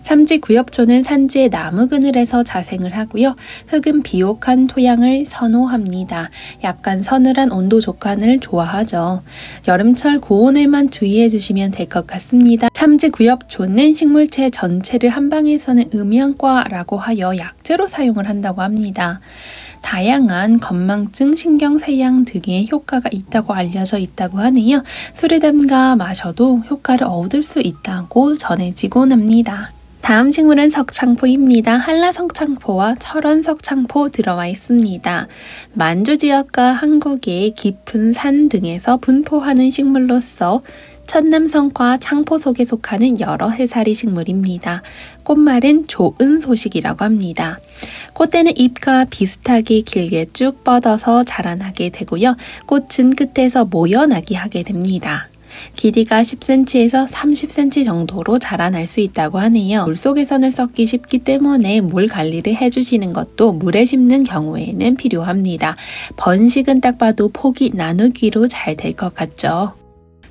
삼지구엽초는 산지의 나무 그늘에서 자생을 하고요. 흙은 비옥한 토양을 선호합니다. 약간 서늘한 온도 조건을 좋아하죠. 여름철 고온에만 주의해 주시면 될 것 같습니다. 삼지구엽초는 식물체 전체를 한방에서는 음양과라고 하여 약재로 사용을 한다고 합니다. 다양한 건망증, 신경쇠양 등의 효과가 있다고 알려져 있다고 하네요. 술에 담가 마셔도 효과를 얻을 수 있다고 전해지곤 합니다. 다음 식물은 석창포입니다. 한라석창포와 철원석창포 들어와 있습니다. 만주 지역과 한국의 깊은 산 등에서 분포하는 식물로서 천남성과 창포 속에 속하는 여러 해살이 식물입니다. 꽃말은 조은소식이라고 합니다. 꽃대는 잎과 비슷하게 길게 쭉 뻗어서 자라나게 되고요. 꽃은 끝에서 모여나게 하게 됩니다. 길이가 10cm에서 30cm 정도로 자라날 수 있다고 하네요. 물속에서는 썩기 쉽기 때문에 물 관리를 해주시는 것도 물에 심는 경우에는 필요합니다. 번식은 딱 봐도 포기 나누기로 잘 될 것 같죠.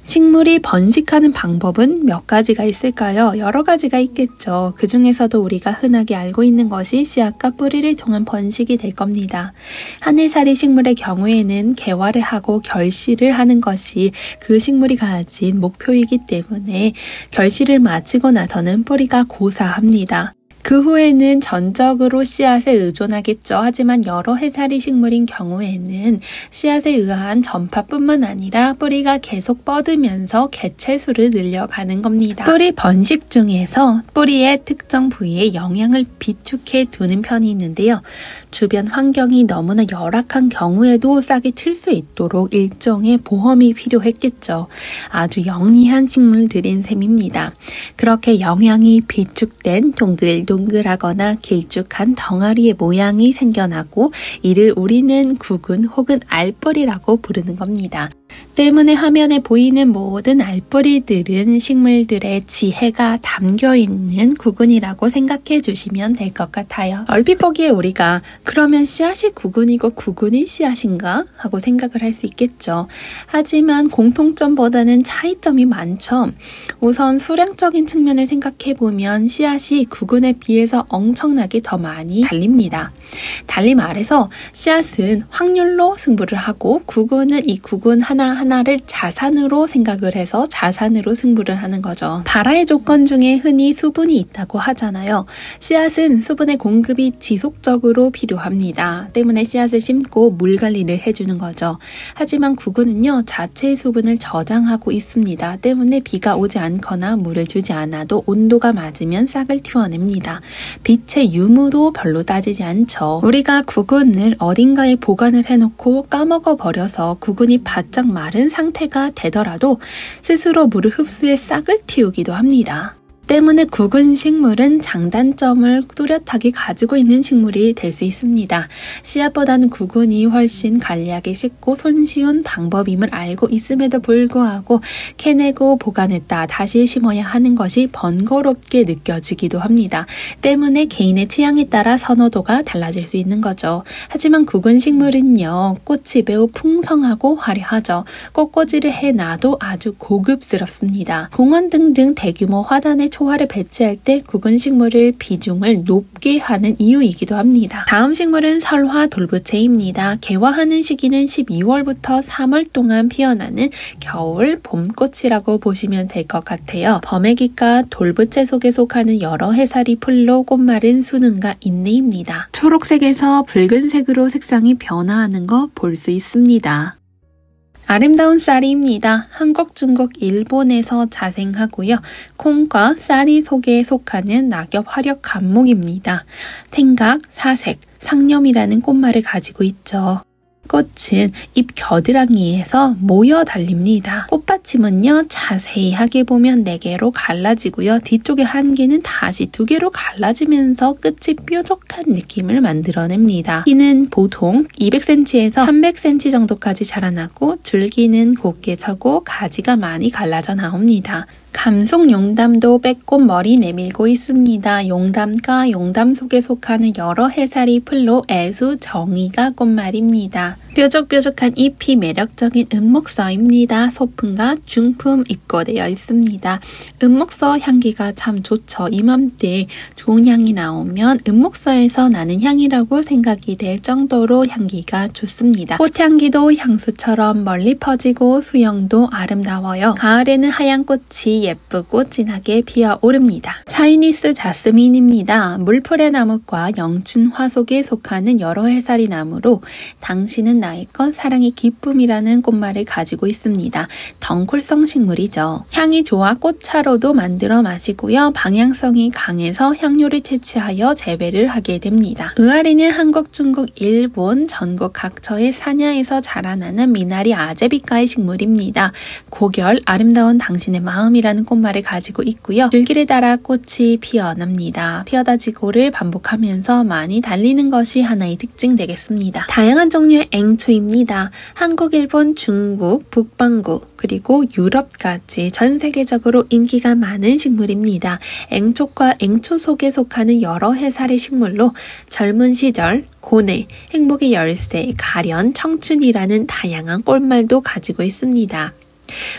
식물이 번식하는 방법은 몇 가지가 있을까요? 여러 가지가 있겠죠. 그 중에서도 우리가 흔하게 알고 있는 것이 씨앗과 뿌리를 통한 번식이 될 겁니다. 하늘살이 식물의 경우에는 개화를 하고 결실을 하는 것이 그 식물이 가진 목표이기 때문에 결실을 마치고 나서는 뿌리가 고사합니다. 그 후에는 전적으로 씨앗에 의존하겠죠. 하지만 여러 해살이 식물인 경우에는 씨앗에 의한 전파뿐만 아니라 뿌리가 계속 뻗으면서 개체수를 늘려가는 겁니다. 뿌리 번식 중에서 뿌리의 특정 부위에 영양을 비축해 두는 편이 있는데요. 주변 환경이 너무나 열악한 경우에도 싹이 틀 수 있도록 일종의 보험이 필요했겠죠. 아주 영리한 식물들인 셈입니다. 그렇게 영양이 비축된 동글동글하거나 길쭉한 덩어리의 모양이 생겨나고 이를 우리는 구근 혹은 알뿌리라고 부르는 겁니다. 때문에 화면에 보이는 모든 알뿌리들은 식물들의 지혜가 담겨있는 구근이라고 생각해 주시면 될 것 같아요. 얼핏 보기에 우리가 그러면 씨앗이 구근이고 구근이 씨앗인가? 하고 생각을 할 수 있겠죠. 하지만 공통점보다는 차이점이 많죠. 우선 수량적인 측면을 생각해 보면 씨앗이 구근에 비해서 엄청나게 더 많이 달립니다. 달리 말해서 씨앗은 확률로 승부를 하고 구근은 이 구근 하나하나를 자산으로 생각을 해서 자산으로 승부를 하는 거죠. 발화의 조건 중에 흔히 수분이 있다고 하잖아요. 씨앗은 수분의 공급이 지속적으로 필요합니다. 때문에 씨앗을 심고 물 관리를 해주는 거죠. 하지만 구근은요, 자체의 수분을 저장하고 있습니다. 때문에 비가 오지 않거나 물을 주지 않아도 온도가 맞으면 싹을 틔워냅니다. 빛의 유무도 별로 따지지 않죠. 우리가 구근을 어딘가에 보관을 해놓고 까먹어 버려서 구근이 바짝 마른 상태가 되더라도 스스로 물을 흡수해 싹을 틔우기도 합니다. 때문에 국은 식물은 장단점을 뚜렷하게 가지고 있는 식물이 될 수 있습니다. 씨앗보다는 국은이 훨씬 관리하기 쉽고 손쉬운 방법임을 알고 있음에도 불구하고 캐내고 보관했다 다시 심어야 하는 것이 번거롭게 느껴지기도 합니다. 때문에 개인의 취향에 따라 선호도가 달라질 수 있는 거죠. 하지만 국은 식물은요, 꽃이 매우 풍성하고 화려하죠. 꽃꽂이를 해놔도 아주 고급스럽습니다. 공원 등등 대규모 화단에 초화를 배치할 때 국은 식물을 비중을 높게 하는 이유이기도 합니다. 다음 식물은 설화 돌부채입니다. 개화하는 시기는 12월부터 3월 동안 피어나는 겨울 봄꽃이라고 보시면 될 것 같아요. 범애기과 돌부채 속에 속하는 여러 해살이 풀로 꽃말은 수능과 인내입니다. 초록색에서 붉은색으로 색상이 변화하는 거 볼 수 있습니다. 아름다운 쌀이입니다. 한국, 중국, 일본에서 자생하고요. 콩과 쌀이 속에 속하는 낙엽 화력 감목입니다. 생각, 사색, 상념이라는 꽃말을 가지고 있죠. 꽃은 잎 겨드랑이에서 모여 달립니다. 꽃받침은요, 자세하게 보면 4개로 갈라지고요. 뒤쪽에 1개는 다시 2개로 갈라지면서 끝이 뾰족한 느낌을 만들어냅니다. 키는 보통 200cm에서 300cm 정도까지 자라나고 줄기는 곱게 서고 가지가 많이 갈라져 나옵니다. 감속 용담도 빼꼼 머리 내밀고 있습니다. 용담과 용담 속에 속하는 여러 해살이 풀로 애수 정의가 꽃말입니다. 뾰족뾰족한 잎이 매력적인 은목서입니다. 소품과 중품 입고되어 있습니다. 은목서 향기가 참 좋죠. 이맘때 좋은 향이 나오면 은목서에서 나는 향이라고 생각이 될 정도로 향기가 좋습니다. 꽃향기도 향수처럼 멀리 퍼지고 수영도 아름다워요. 가을에는 하얀 꽃이 예쁘고 진하게 피어오릅니다. 차이니스 자스민입니다. 물풀의 나무과 영춘화 속에 속하는 여러 해살이 나무로 당신은 나의 것 사랑의 기쁨이라는 꽃말을 가지고 있습니다. 덩쿨성 식물이죠. 향이 좋아 꽃차로도 만들어 마시고요. 방향성이 강해서 향료를 채취하여 재배를 하게 됩니다. 의아리는 한국, 중국, 일본 전국 각처의 사냐에서 자라나는 미나리 아제비과의 식물입니다. 고결, 아름다운 당신의 마음이라는 꽃말을 가지고 있고요. 줄기를 따라 꽃이 피어납니다. 피어다 지고를 반복하면서 많이 달리는 것이 하나의 특징 되겠습니다. 다양한 종류의 앵초입니다. 한국, 일본, 중국, 북반구, 그리고 유럽까지 전 세계적으로 인기가 많은 식물입니다. 앵초과 앵초 속에 속하는 여러 해살의 식물로 젊은 시절, 고뇌, 행복의 열쇠, 가련, 청춘이라는 다양한 꽃말도 가지고 있습니다.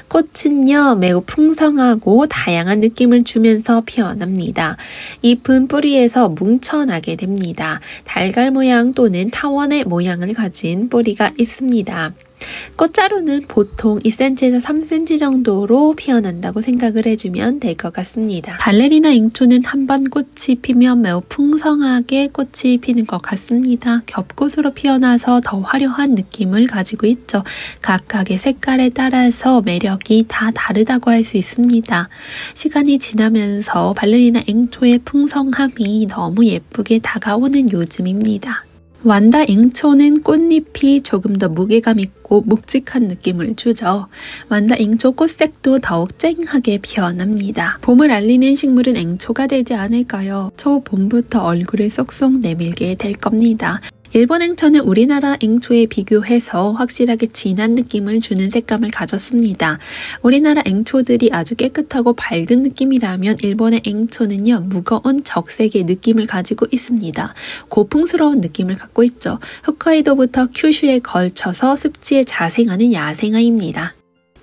꽃은요, 매우 풍성하고 다양한 느낌을 주면서 피어납니다. 잎은 뿌리에서 뭉쳐나게 됩니다. 달걀 모양 또는 타원의 모양을 가진 뿌리가 있습니다. 꽃자루는 보통 2cm에서 3cm 정도로 피어난다고 생각을 해주면 될 것 같습니다. 발레리나 앵초는 한 번 꽃이 피면 매우 풍성하게 꽃이 피는 것 같습니다. 겹꽃으로 피어나서 더 화려한 느낌을 가지고 있죠. 각각의 색깔에 따라서 매력이 다 다르다고 할 수 있습니다. 시간이 지나면서 발레리나 앵초의 풍성함이 너무 예쁘게 다가오는 요즘입니다. 완다 앵초는 꽃잎이 조금 더 무게감 있고 묵직한 느낌을 주죠. 완다 앵초 꽃색도 더욱 쨍하게 피어납니다. 봄을 알리는 식물은 앵초가 되지 않을까요? 초봄부터 얼굴을 쏙쏙 내밀게 될 겁니다. 일본 앵초는 우리나라 앵초에 비교해서 확실하게 진한 느낌을 주는 색감을 가졌습니다. 우리나라 앵초들이 아주 깨끗하고 밝은 느낌이라면 일본의 앵초는요, 무거운 적색의 느낌을 가지고 있습니다. 고풍스러운 느낌을 갖고 있죠. 홋카이도부터 큐슈에 걸쳐서 습지에 자생하는 야생아입니다.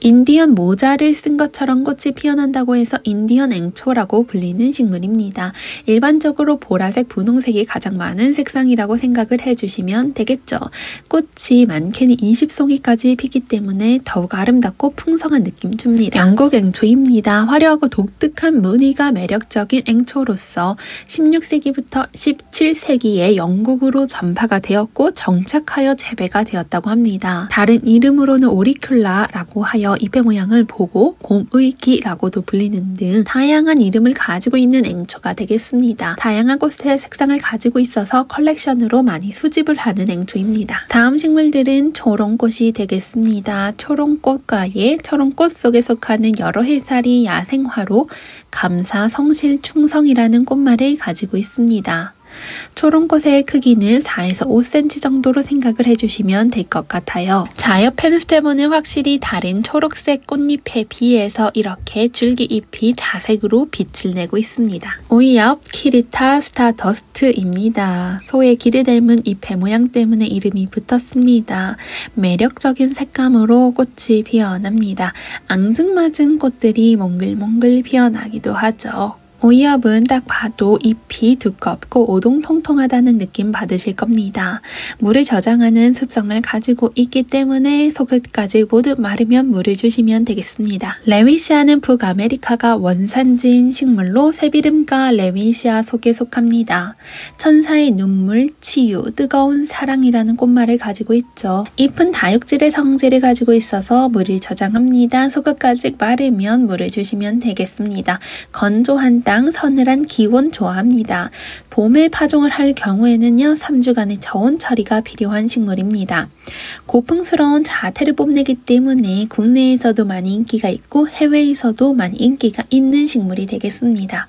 인디언 모자를 쓴 것처럼 꽃이 피어난다고 해서 인디언 앵초라고 불리는 식물입니다. 일반적으로 보라색, 분홍색이 가장 많은 색상이라고 생각을 해주시면 되겠죠. 꽃이 많게는 20송이까지 피기 때문에 더욱 아름답고 풍성한 느낌 줍니다. 영국 앵초입니다. 화려하고 독특한 무늬가 매력적인 앵초로서 16세기부터 17세기에 영국으로 전파가 되었고 정착하여 재배가 되었다고 합니다. 다른 이름으로는 오리큘라라고 하여 해서 잎의 모양을 보고 곰의기라고도 불리는 등 다양한 이름을 가지고 있는 앵초가 되겠습니다. 다양한 꽃의 색상을 가지고 있어서 컬렉션으로 많이 수집을 하는 앵초입니다. 다음 식물들은 초롱꽃이 되겠습니다. 초롱꽃과의 초롱꽃 속에 속하는 여러 해살이 야생화로 감사, 성실, 충성이라는 꽃말을 가지고 있습니다. 초롱꽃의 크기는 4에서 5cm 정도로 생각을 해주시면 될 것 같아요. 자엽 펜스테몬은 확실히 다른 초록색 꽃잎에 비해서 이렇게 줄기잎이 자색으로 빛을 내고 있습니다. 오이엽 키리타 스타더스트입니다. 소의 길을 닮은 잎의 모양 때문에 이름이 붙었습니다. 매력적인 색감으로 꽃이 피어납니다. 앙증맞은 꽃들이 몽글몽글 피어나기도 하죠. 오이엽은 딱 봐도 잎이 두껍고 오동통통하다는 느낌 받으실 겁니다. 물을 저장하는 습성을 가지고 있기 때문에 속끝까지 모두 마르면 물을 주시면 되겠습니다. 레위시아는 북아메리카가 원산지인 식물로 새비름과 레위시아 속에 속합니다. 천사의 눈물, 치유, 뜨거운 사랑이라는 꽃말을 가지고 있죠. 잎은 다육질의 성질을 가지고 있어서 물을 저장합니다. 속끝까지 마르면 물을 주시면 되겠습니다. 건조한 땅, 서늘한 기온 좋아합니다. 봄에 파종을 할 경우에는요, 3주간의 저온 처리가 필요한 식물입니다. 고풍스러운 자태를 뽐내기 때문에 국내에서도 많이 인기가 있고 해외에서도 많이 인기가 있는 식물이 되겠습니다.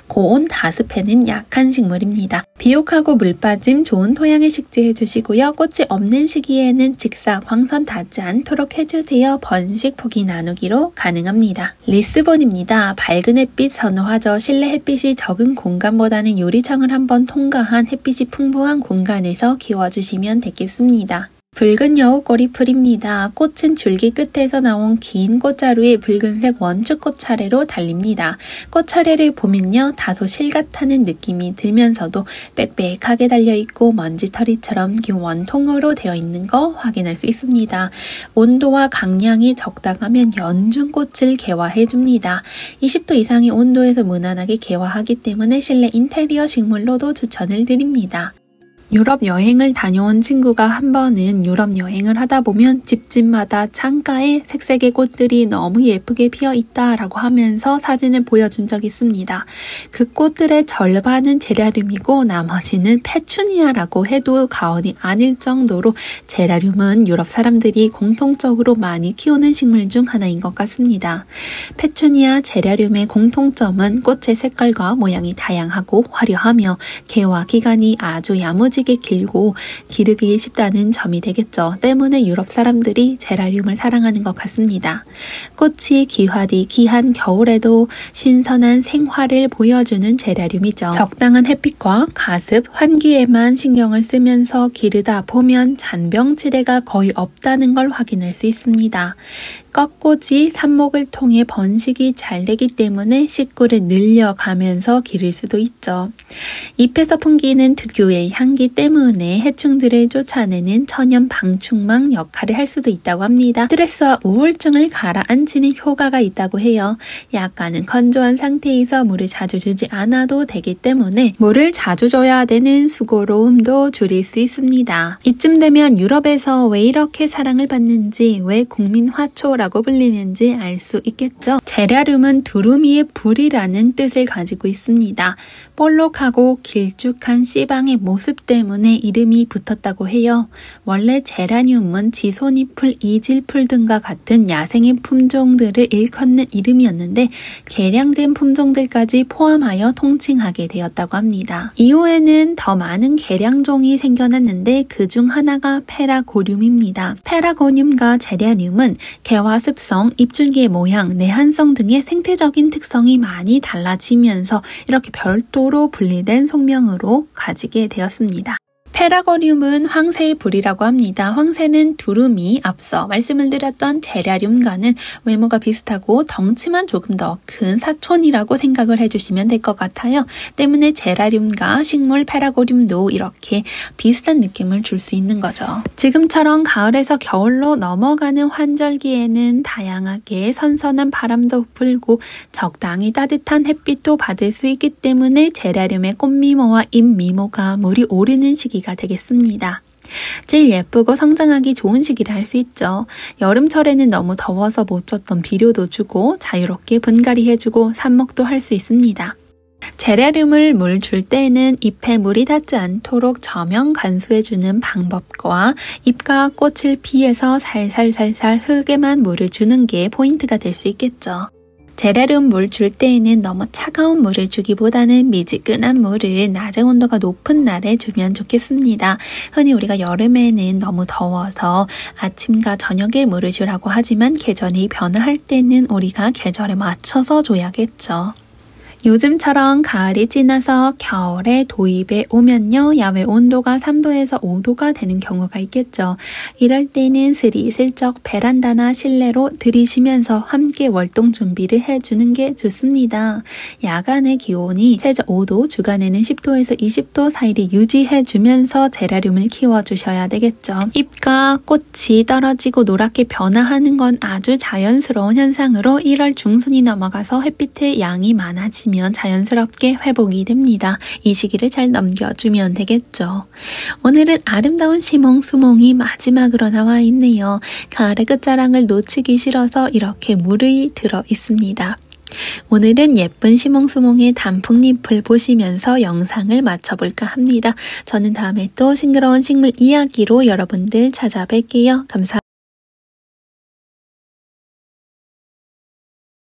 고온 다습해는 약한 식물입니다. 비옥하고 물빠짐 좋은 토양에 식재해 주시고요. 꽃이 없는 시기에는 직사, 광선 닿지 않도록 해주세요. 번식 포기 나누기로 가능합니다. 리스본입니다. 밝은 햇빛 선호하죠. 실내 햇빛이 적은 공간보다는 유리창을 한번 통과한 햇빛이 풍부한 공간에서 키워주시면 되겠습니다. 붉은 여우꼬리풀입니다. 꽃은 줄기 끝에서 나온 긴 꽃자루에 붉은색 원축꽃 차례로 달립니다. 꽃 차례를 보면요, 다소 실같다는 느낌이 들면서도 빽빽하게 달려있고 먼지털이처럼 긴 원통으로 되어 있는 거 확인할 수 있습니다. 온도와 강량이 적당하면 연중꽃을 개화해줍니다. 20도 이상의 온도에서 무난하게 개화하기 때문에 실내 인테리어 식물로도 추천을 드립니다. 유럽 여행을 다녀온 친구가 한 번은 유럽 여행을 하다 보면 집집마다 창가에 색색의 꽃들이 너무 예쁘게 피어 있다라고 하면서 사진을 보여준 적이 있습니다. 그 꽃들의 절반은 제라늄이고 나머지는 페추니아라고 해도 과언이 아닐 정도로 제라늄은 유럽 사람들이 공통적으로 많이 키우는 식물 중 하나인 것 같습니다. 페추니아, 제라늄의 공통점은 꽃의 색깔과 모양이 다양하고 화려하며 개화 기간이 아주 야무지게 길고 기르기 쉽다는 점이 되겠죠. 때문에 유럽 사람들이 제라늄을 사랑하는 것 같습니다. 꽃이 기화디 귀한 겨울에도 신선한 생화를 보여주는 제라늄이죠. 적당한 햇빛과 가습, 환기에만 신경을 쓰면서 기르다 보면 잔병치레가 거의 없다는 걸 확인할 수 있습니다. 꺾꽂이 삽목을 통해 번식이 잘 되기 때문에 식구를 늘려가면서 기를 수도 있죠. 잎에서 풍기는 특유의 향기 때문에 해충들을 쫓아내는 천연 방충망 역할을 할 수도 있다고 합니다. 스트레스와 우울증을 가라앉히는 효과가 있다고 해요. 약간은 건조한 상태에서 물을 자주 주지 않아도 되기 때문에 물을 자주 줘야 되는 수고로움도 줄일 수 있습니다. 이쯤 되면 유럽에서 왜 이렇게 사랑을 받는지, 왜 국민화초 라고 불리는지 알 수 있겠죠. 제라늄은 두루미의 불이라는 뜻을 가지고 있습니다. 볼록하고 길쭉한 씨방의 모습 때문에 이름이 붙었다고 해요. 원래 제라늄은 지소니풀, 이질풀 등과 같은 야생의 품종들을 일컫는 이름이었는데 개량된 품종들까지 포함하여 통칭하게 되었다고 합니다. 이후에는 더 많은 개량종이 생겨났는데 그중 하나가 페라고늄입니다. 페라고늄과 제라늄은 개화 습성, 잎줄기의 모양, 내한성 등의 생태적인 특성이 많이 달라지면서 이렇게 별도로 분리된 속명으로 가지게 되었습니다. 페라고늄은 황새의 불이라고 합니다. 황새는 두루미, 앞서 말씀을 드렸던 제라늄과는 외모가 비슷하고 덩치만 조금 더 큰 사촌이라고 생각을 해주시면 될 것 같아요. 때문에 제라늄과 식물 페라고륨도 이렇게 비슷한 느낌을 줄 수 있는 거죠. 지금처럼 가을에서 겨울로 넘어가는 환절기에는 다양하게 선선한 바람도 불고 적당히 따뜻한 햇빛도 받을 수 있기 때문에 제라늄의 꽃미모와 잎미모가 물이 오르는 시기가 되겠습니다. 제일 예쁘고 성장하기 좋은 시기를 할 수 있죠. 여름철에는 너무 더워서 못 줬던 비료도 주고 자유롭게 분갈이 해주고 삽목도 할 수 있습니다. 제라늄을 물 줄 때에는 잎에 물이 닿지 않도록 저명 관수해주는 방법과 잎과 꽃을 피해서 살살살살 흙에만 물을 주는 게 포인트가 될 수 있겠죠. 제라늄 물 줄 때에는 너무 차가운 물을 주기보다는 미지근한 물을 낮은 온도가 높은 날에 주면 좋겠습니다. 흔히 우리가 여름에는 너무 더워서 아침과 저녁에 물을 주라고 하지만 계절이 변화할 때는 우리가 계절에 맞춰서 줘야겠죠. 요즘처럼 가을이 지나서 겨울에 도입에 오면요, 야외 온도가 3도에서 5도가 되는 경우가 있겠죠. 이럴 때는 스리슬쩍 베란다나 실내로 들이쉬면서 함께 월동 준비를 해주는 게 좋습니다. 야간의 기온이 최저 5도, 주간에는 10도에서 20도 사이를 유지해주면서 제라늄을 키워주셔야 되겠죠. 잎과 꽃이 떨어지고 노랗게 변화하는 건 아주 자연스러운 현상으로 1월 중순이 넘어가서 햇빛의 양이 많아지면 자연스럽게 회복이 됩니다. 이 시기를 잘 넘겨주면 되겠죠. 오늘은 아름다운 시몽수몽이 마지막으로 나와 있네요. 가을의 끝자락을 놓치기 싫어서 이렇게 물이 들어 있습니다. 오늘은 예쁜 시몽수몽의 단풍잎을 보시면서 영상을 마쳐볼까 합니다. 저는 다음에 또 싱그러운 식물 이야기로 여러분들 찾아뵐게요. 감사합니다.